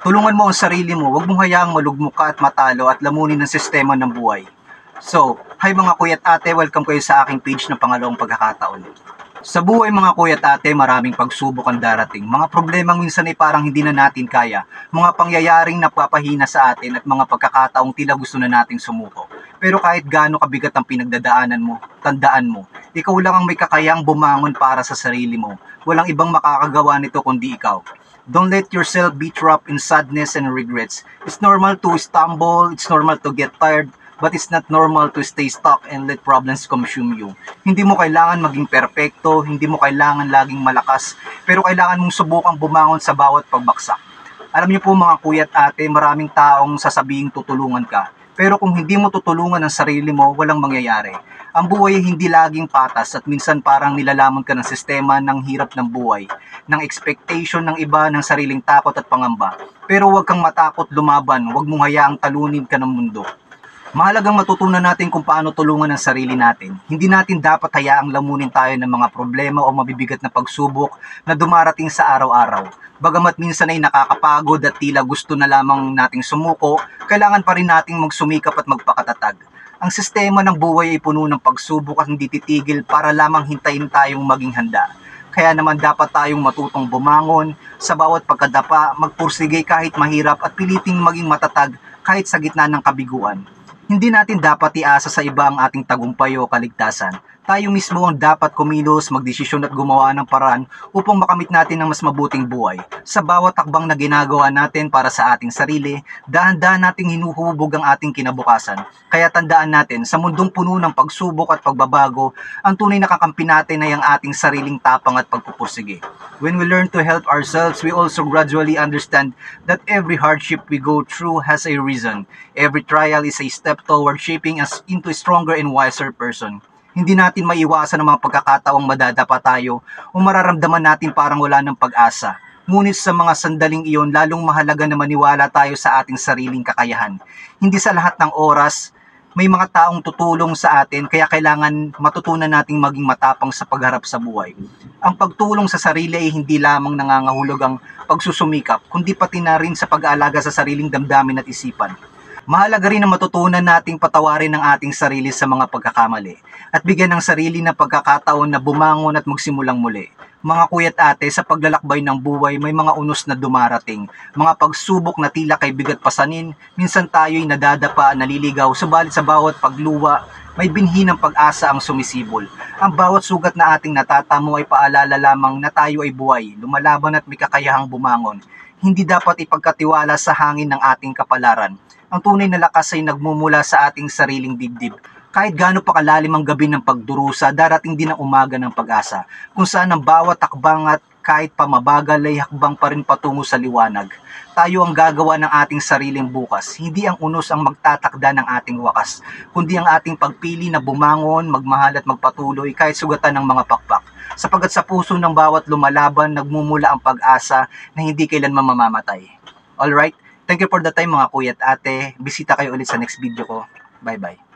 Tulungan mo ang sarili mo, huwag mong hayaang malugmok ka at matalo at lamunin ng sistema ng buhay. So, hi mga kuya at ate, welcome kayo sa aking page ng pangalawang pagkakataon. Sa buhay mga kuya at ate, maraming pagsubok ang darating. Mga problemang minsan ay parang hindi na natin kaya. Mga pangyayaring napapahina sa atin at mga pagkakataong tila gusto na nating sumuko. Pero kahit gaano kabigat ang pinagdadaanan mo, tandaan mo, ikaw lang ang may kakayang bumangon para sa sarili mo. Walang ibang makakagawa nito kundi ikaw. Don't let yourself be trapped in sadness and regrets. It's normal to stumble, it's normal to get tired, but it's not normal to stay stuck and let problems consume you. Hindi mo kailangan maging perpekto, hindi mo kailangan laging malakas, pero kailangan mong subukang bumangon sa bawat pagbagsak. Alam niyo po mga kuya at ate, maraming taong sasabing tutulungan ka. Pero kung hindi mo tutulungan ang sarili mo, walang mangyayari. Ang buhay ay hindi laging patas at minsan parang nilalamon ka ng sistema ng hirap ng buhay, ng expectation ng iba, ng sariling takot at pangamba. Pero huwag kang matakot lumaban, huwag mong hayaang talunin ka ng mundo. Mahalagang matutunan natin kung paano tulungan ang sarili natin. Hindi natin dapat hayaang lamunin tayo ng mga problema o mabibigat na pagsubok na dumarating sa araw-araw. Bagamat minsan ay nakakapagod at tila gusto na lamang nating sumuko, kailangan pa rin nating magsumikap at magpakatatag. Ang sistema ng buhay ay puno ng pagsubok at hindi titigil para lamang hintayin tayong maging handa. Kaya naman dapat tayong matutong bumangon, sa bawat pagkadapa, magpursige kahit mahirap at piliting maging matatag kahit sa gitna ng kabiguan. Hindi natin dapat iasa sa iba ang ating tagumpay o kaligtasan. Tayo mismo ang dapat kumilos, magdesisyon at gumawa ng paraan upang makamit natin ang mas mabuting buhay. Sa bawat takbang na ginagawa natin para sa ating sarili, dahan-dahan nating hinuhubog ang ating kinabukasan. Kaya tandaan natin, sa mundong puno ng pagsubok at pagbabago, ang tunay na kakampi natin ay ang ating sariling tapang at pagpupursige. When we learn to help ourselves, we also gradually understand that every hardship we go through has a reason. Every trial is a step toward shaping us into a stronger and wiser person. Hindi natin maiwasan ang mga pagkakataong madadapa tayo o mararamdaman natin parang wala ng pag-asa. Ngunit sa mga sandaling iyon, lalong mahalaga na maniwala tayo sa ating sariling kakayahan. Hindi sa lahat ng oras, may mga taong tutulong sa atin kaya kailangan matutunan nating maging matapang sa pagharap sa buhay. Ang pagtulong sa sarili ay hindi lamang nangangahulog ang pagsusumikap, kundi pati na rin sa pag-aalaga sa sariling damdamin at isipan. Mahalaga rin na matutunan nating patawarin ang ating sarili sa mga pagkakamali at bigyan ng sarili na pagkakataon na bumangon at magsimulang muli. Mga kuya at ate, sa paglalakbay ng buhay may mga unos na dumarating, mga pagsubok na tila kay bigat pasanin, minsan tayo'y nadadapa, naliligaw, subalit sa bawat pagluwa, may binhi ng pag-asa ang sumisibol. Ang bawat sugat na ating natatamo ay paalala lamang na tayo ay buhay, lumalaban at may kakayahang bumangon. Hindi dapat ipagkatiwala sa hangin ng ating kapalaran. Ang tunay na lakas ay nagmumula sa ating sariling dibdib. Kahit gaano pa kalalim ang gabi ng pagdurusa, darating din ang umaga ng pag-asa, kung saan ang bawat takbang at kahit pa mabagal ay hakbang pa rin patungo sa liwanag. Tayo ang gagawa ng ating sariling bukas, hindi ang unos ang magtatakda ng ating wakas, kundi ang ating pagpili na bumangon, magmahal at magpatuloy kahit sugatan ng mga pakpak. Sapagat sa puso ng bawat lumalaban, nagmumula ang pag-asa na hindi kailanman mamamatay. Alright? Thank you for the time mga kuya at ate. Bisita kayo ulit sa next video ko. Bye-bye.